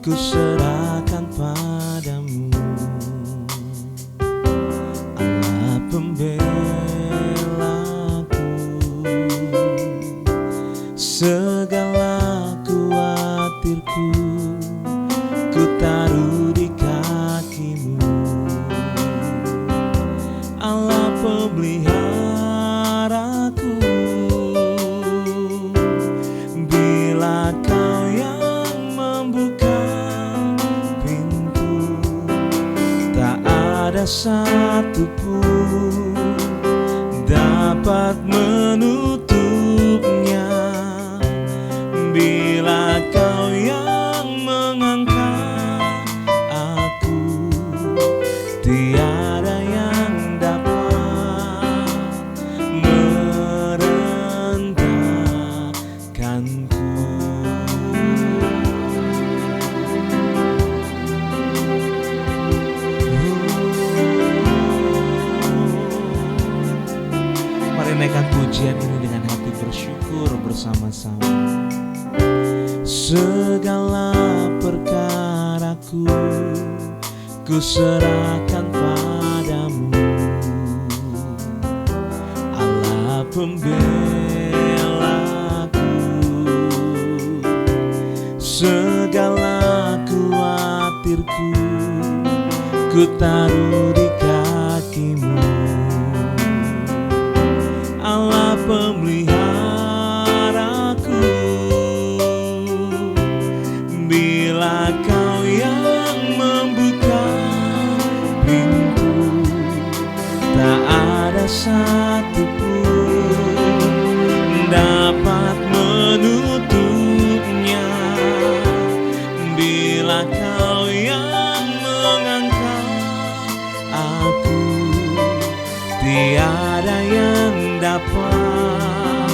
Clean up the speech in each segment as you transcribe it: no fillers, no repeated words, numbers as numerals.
ku serahkan padamu, Allah pembelaku. Segala khawatirku ku taruh di kakimu, Allah pemeliharaku. Bila kau yang membuka pintu, tak ada satupun dapat menutupnya. Bila kau yang mengangkat aku, tiada yang dapat merendahkanku. Mari naikkan pujian ini dengan hati bersyukur bersama-sama. Segala perkaraku ku serahkan padamu, Allah pembelaku. Segala khawatirku ku taruh di kakimu, Allah pemeliharaku. Bila kau yang membuka pintu, tak ada satupun dapat menutupnya. Bila kau yang mengangkat aku, tiada yang dapat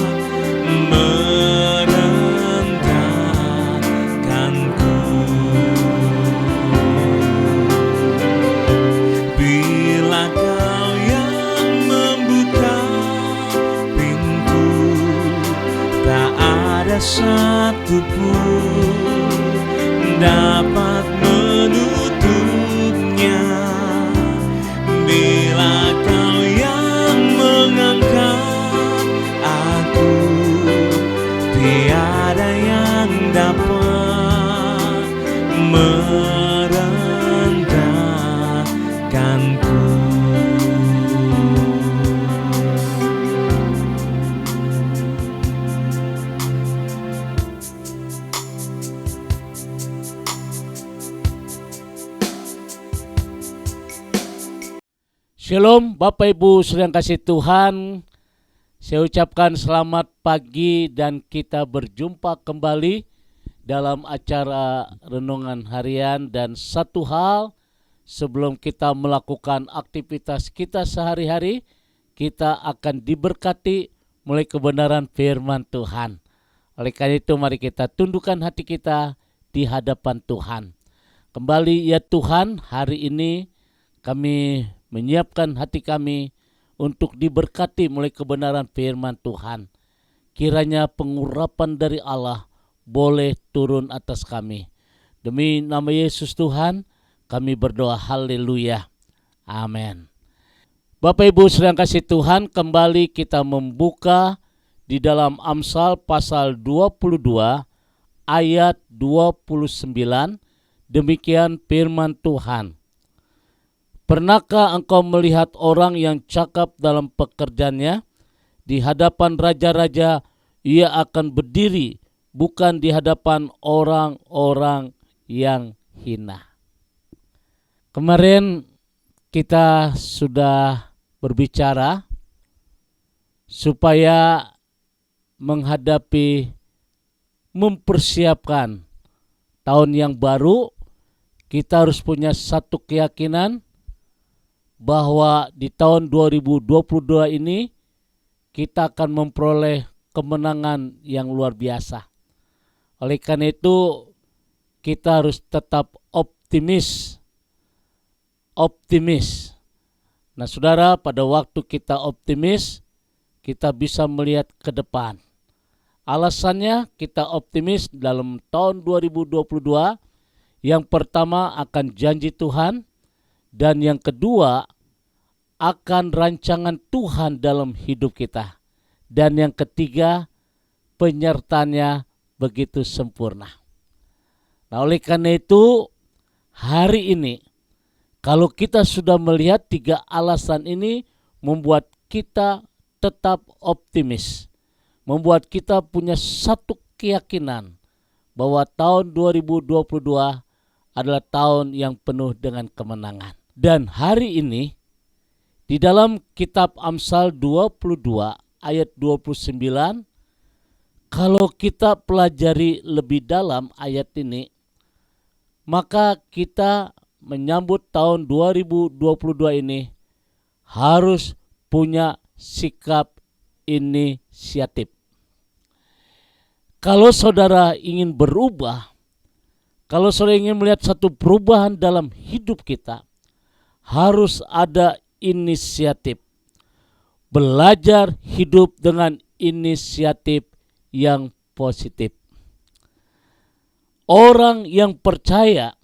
merendahkanku. Bila kau yang membuka pintu, tak ada satupun dapat menutupnya. Bila kau yang mengangkat aku, tiada yang dapat merendahkanku. Shalom Bapak Ibu sedang kasih Tuhan, saya ucapkan selamat pagi dan kita berjumpa kembali dalam acara Renungan Harian. Dan satu hal, sebelum kita melakukan aktivitas kita sehari-hari, kita akan diberkati oleh kebenaran firman Tuhan. Oleh karena itu mari kita tundukkan hati kita di hadapan Tuhan. Kembali ya Tuhan, hari ini kami menyiapkan hati kami untuk diberkati mulai kebenaran firman Tuhan. Kiranya pengurapan dari Allah boleh turun atas kami. Demi nama Yesus Tuhan, kami berdoa haleluya. Amin. Bapak Ibu sedang kasih Tuhan, kembali kita membuka di dalam Amsal pasal 22 ayat 29. Demikian firman Tuhan. Pernahkah engkau melihat orang yang cakap dalam pekerjaannya? Di hadapan raja-raja ia akan berdiri, bukan di hadapan orang-orang yang hina. Kemarin kita sudah berbicara supaya menghadapi, mempersiapkan tahun yang baru, kita harus punya satu keyakinan bahwa di tahun 2022 ini kita akan memperoleh kemenangan yang luar biasa. Oleh karena itu kita harus tetap optimis. Nah saudara, pada waktu kita optimis, kita bisa melihat ke depan. Alasannya kita optimis dalam tahun 2022, Yang pertama akan janji Tuhan, dan yang kedua akan rancangan Tuhan dalam hidup kita. Dan yang ketiga, penyertaannya begitu sempurna. Nah, oleh karena itu, hari ini, kalau kita sudah melihat tiga alasan ini, membuat kita tetap optimis. Membuat kita punya satu keyakinan bahwa tahun 2022 adalah tahun yang penuh dengan kemenangan. Dan hari ini, di dalam kitab Amsal 22 ayat 29, kalau kita pelajari lebih dalam ayat ini, maka kita menyambut tahun 2022 ini harus punya sikap inisiatif. Kalau saudara ingin berubah, kalau saudara ingin melihat satu perubahan dalam hidup kita, harus ada inisiatif. Belajar hidup dengan inisiatif yang positif. Orang yang percaya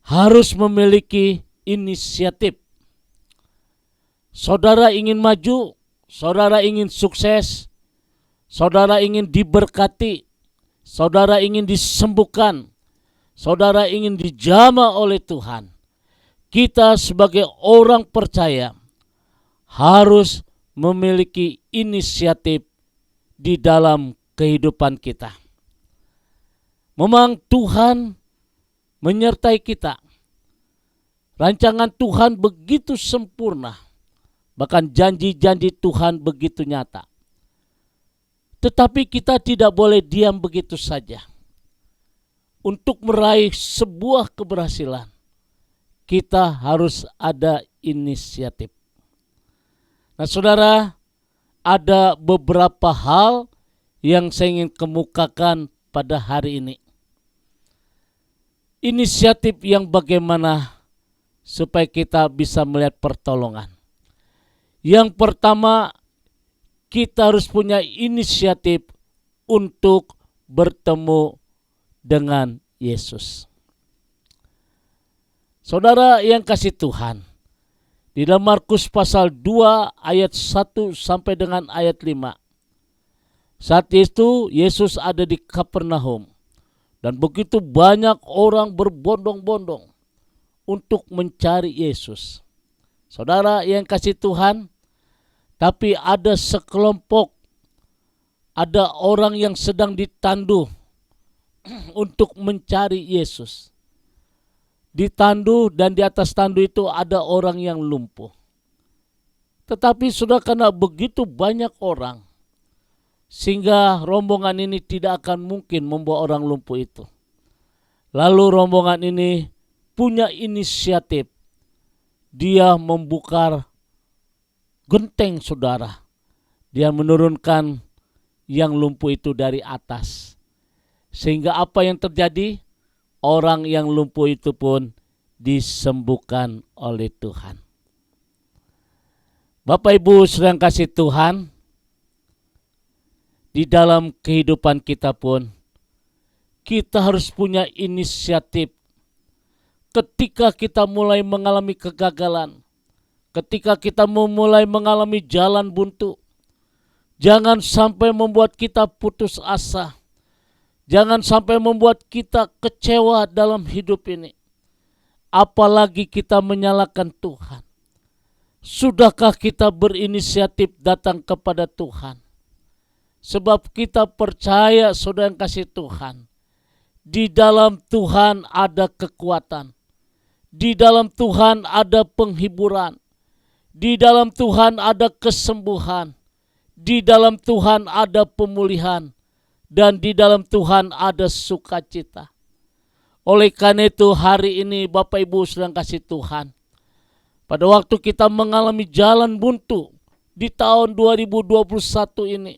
harus memiliki inisiatif. Saudara ingin maju, saudara ingin sukses, saudara ingin diberkati, saudara ingin disembuhkan, saudara ingin dijamah oleh Tuhan. Kita sebagai orang percaya harus memiliki inisiatif di dalam kehidupan kita. Memang Tuhan menyertai kita. Rancangan Tuhan begitu sempurna. Bahkan janji-janji Tuhan begitu nyata. Tetapi kita tidak boleh diam begitu saja. Untuk meraih sebuah keberhasilan, kita harus ada inisiatif. Nah, saudara, ada beberapa hal yang saya ingin kemukakan pada hari ini. Inisiatif yang bagaimana supaya kita bisa melihat pertolongan. Yang pertama, kita harus punya inisiatif untuk bertemu dengan Yesus. Saudara yang kasih Tuhan, di dalam Markus pasal 2 ayat 1 sampai dengan ayat 5. Saat itu Yesus ada di Kapernaum. Dan begitu banyak orang berbondong-bondong untuk mencari Yesus. Saudara yang kasih Tuhan, tapi ada sekelompok, ada orang yang sedang ditandu untuk mencari Yesus. Ditandu dan di atas tandu itu ada orang yang lumpuh. Tetapi sudah karena begitu banyak orang, sehingga rombongan ini tidak akan mungkin membawa orang lumpuh itu. Lalu rombongan ini punya inisiatif. Dia membuka genteng, saudara. Dia menurunkan yang lumpuh itu dari atas. Sehingga apa yang terjadi? Orang yang lumpuh itu pun disembuhkan oleh Tuhan. Bapak Ibu sedang kasih Tuhan, di dalam kehidupan kita pun kita harus punya inisiatif. Ketika kita mulai mengalami kegagalan, ketika kita mulai mengalami jalan buntu, jangan sampai membuat kita putus asa. Jangan sampai membuat kita kecewa dalam hidup ini. Apalagi kita menyalahkan Tuhan. Sudahkah kita berinisiatif datang kepada Tuhan? Sebab kita percaya, saudara yang kasih Tuhan, di dalam Tuhan ada kekuatan. Di dalam Tuhan ada penghiburan. Di dalam Tuhan ada kesembuhan. Di dalam Tuhan ada pemulihan. Dan di dalam Tuhan ada sukacita. Oleh karena itu hari ini Bapak Ibu sedang kasih Tuhan, pada waktu kita mengalami jalan buntu di tahun 2021 ini,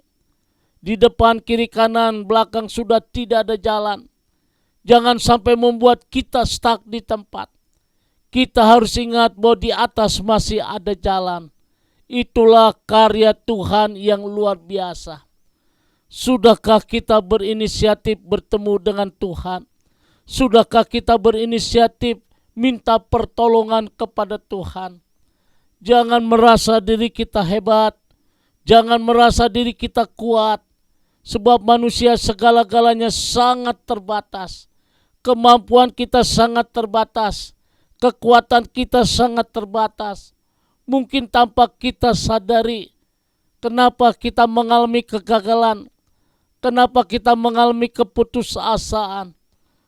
di depan, kiri, kanan, belakang sudah tidak ada jalan. Jangan sampai membuat kita stuck di tempat. Kita harus ingat bahwa di atas masih ada jalan. Itulah karya Tuhan yang luar biasa. Sudahkah kita berinisiatif bertemu dengan Tuhan? Sudahkah kita berinisiatif minta pertolongan kepada Tuhan? Jangan merasa diri kita hebat, jangan merasa diri kita kuat, sebab manusia segala-galanya sangat terbatas. Kemampuan kita sangat terbatas, kekuatan kita sangat terbatas. Mungkin tanpa kita sadari, kenapa kita mengalami kegagalan, kenapa kita mengalami keputusasaan.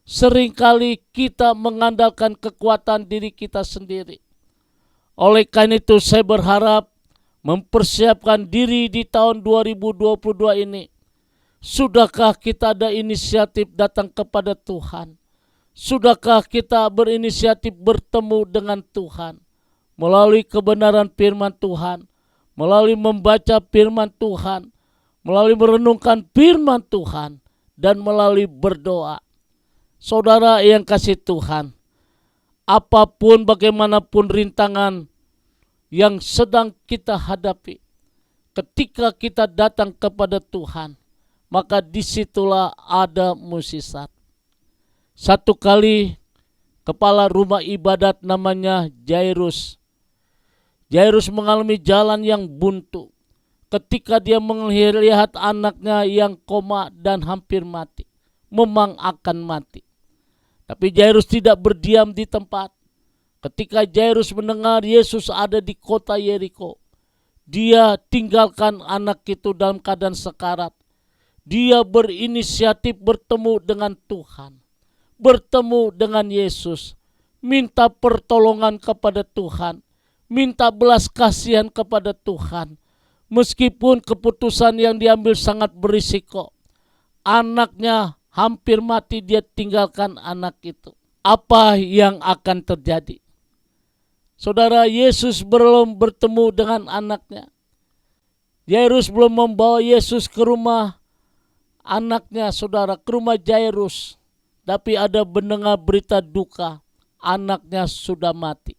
Seringkali kita mengandalkan kekuatan diri kita sendiri. Oleh karena itu saya berharap mempersiapkan diri di tahun 2022 ini. Sudahkah kita ada inisiatif datang kepada Tuhan? Sudahkah kita berinisiatif bertemu dengan Tuhan? Melalui kebenaran firman Tuhan, melalui membaca firman Tuhan, melalui merenungkan firman Tuhan, dan melalui berdoa. Saudara yang kasih Tuhan, apapun bagaimanapun rintangan yang sedang kita hadapi, ketika kita datang kepada Tuhan, maka disitulah ada mukjizat. Satu kali kepala rumah ibadat namanya Jairus. Jairus mengalami jalan yang buntu ketika dia melihat anaknya yang koma dan hampir mati, memang akan mati. Tapi Jairus tidak berdiam di tempat. Ketika Jairus mendengar Yesus ada di kota Yeriko, dia tinggalkan anak itu dalam keadaan sekarat. Dia berinisiatif bertemu dengan Tuhan, bertemu dengan Yesus, minta pertolongan kepada Tuhan, minta belas kasihan kepada Tuhan. Meskipun keputusan yang diambil sangat berisiko, anaknya hampir mati, dia tinggalkan anak itu. Apa yang akan terjadi? Saudara, Yesus belum bertemu dengan anaknya. Jairus belum membawa Yesus ke rumah anaknya, saudara, ke rumah Jairus. Tapi ada mendengar berita duka, anaknya sudah mati.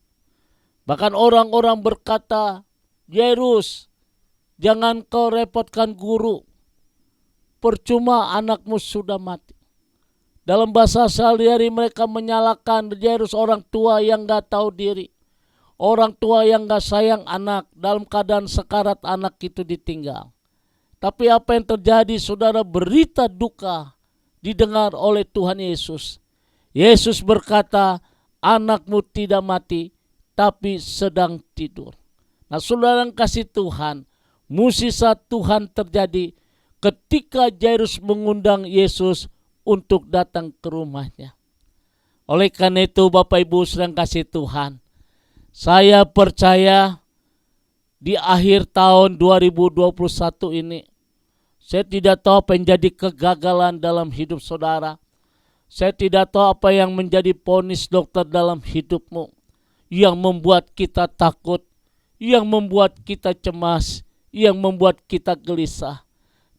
Bahkan orang-orang berkata, Jairus, jangan kau repotkan guru. Percuma anakmu sudah mati. Dalam bahasa sehari-hari mereka menyalahkan Jairus, orang tua yang gak tahu diri. Orang tua yang gak sayang anak, dalam keadaan sekarat anak itu ditinggal. Tapi apa yang terjadi, saudara, berita duka didengar oleh Tuhan Yesus. Yesus berkata, anakmu tidak mati, tapi sedang tidur. Nah, saudara yang kasih Tuhan, mukjizat Tuhan terjadi ketika Jairus mengundang Yesus untuk datang ke rumahnya. Oleh karena itu Bapak Ibu sedang kasih Tuhan, saya percaya di akhir tahun 2021 ini, saya tidak tahu apa yang jadi kegagalan dalam hidup saudara. Saya tidak tahu apa yang menjadi vonis dokter dalam hidupmu, yang membuat kita takut, yang membuat kita cemas, yang membuat kita gelisah.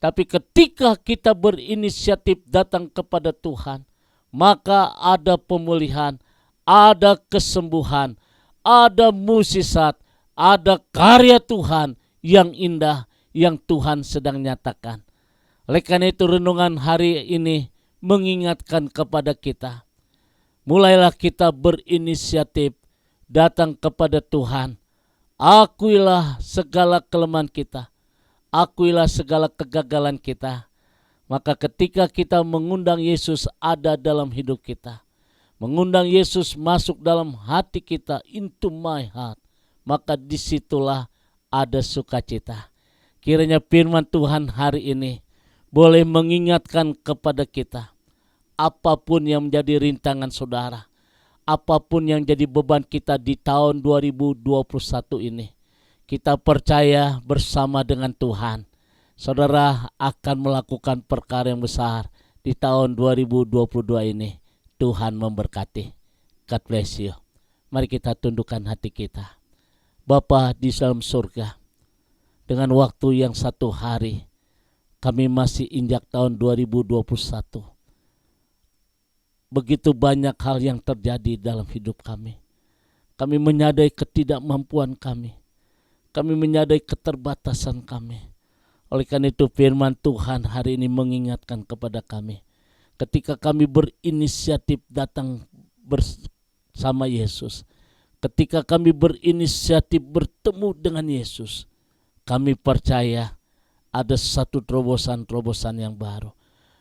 Tapi ketika kita berinisiatif datang kepada Tuhan, maka ada pemulihan, ada kesembuhan, ada mukjizat, ada karya Tuhan yang indah yang Tuhan sedang nyatakan. Oleh karena itu renungan hari ini mengingatkan kepada kita. Mulailah kita berinisiatif datang kepada Tuhan. Akuilah segala kelemahan kita. Akuilah segala kegagalan kita. Maka ketika kita mengundang Yesus ada dalam hidup kita, mengundang Yesus masuk dalam hati kita, into my heart, maka disitulah ada sukacita. Kiranya firman Tuhan hari ini boleh mengingatkan kepada kita, apapun yang menjadi rintangan saudara, apapun yang jadi beban kita di tahun 2021 ini, kita percaya bersama dengan Tuhan, saudara akan melakukan perkara yang besar di tahun 2022 ini. Tuhan memberkati. God bless you. Mari kita tundukkan hati kita. Bapa di dalam surga, dengan waktu yang satu hari, kami masih injak tahun 2021. Begitu banyak hal yang terjadi dalam hidup kami. Kami menyadari ketidakmampuan kami. Kami menyadari keterbatasan kami. Oleh karena itu firman Tuhan hari ini mengingatkan kepada kami. ketika kami berinisiatif datang bersama Yesus, ketika kami berinisiatif bertemu dengan Yesus, kami percaya ada satu terobosan-terobosan yang baru.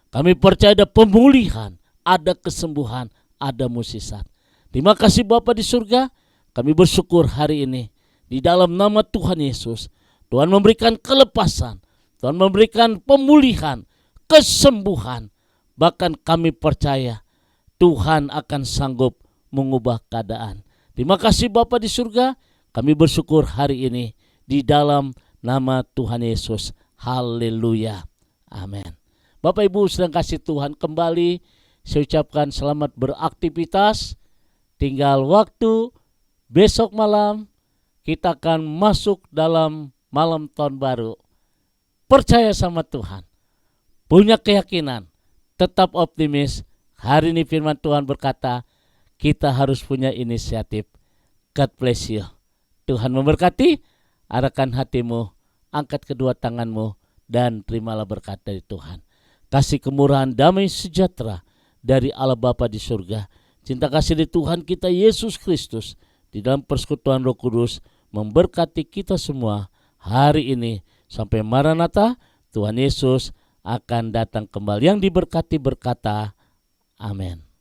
Kami percaya ada pemulihan, ada kesembuhan, ada mukjizat. Terima kasih Bapa di surga, kami bersyukur hari ini di dalam nama Tuhan Yesus. Tuhan memberikan kelepasan, Tuhan memberikan pemulihan, kesembuhan. Bahkan kami percaya Tuhan akan sanggup mengubah keadaan. Terima kasih Bapa di surga, kami bersyukur hari ini di dalam nama Tuhan Yesus. Haleluya. Amin. Bapak Ibu sedang kasih Tuhan, kembali saya ucapkan selamat beraktivitas. Tinggal waktu besok malam kita akan masuk dalam malam tahun baru. Percaya sama Tuhan, punya keyakinan, tetap optimis. Hari ini firman Tuhan berkata, kita harus punya inisiatif. God bless you. Tuhan memberkati, arahkan hatimu, angkat kedua tanganmu, dan terimalah berkat dari Tuhan. Kasih kemurahan, damai sejahtera dari Allah Bapa di surga, cinta kasih dari Tuhan kita Yesus Kristus di dalam persekutuan Roh Kudus memberkati kita semua hari ini sampai Maranatha. Tuhan Yesus akan datang kembali. Yang diberkati berkata, amin.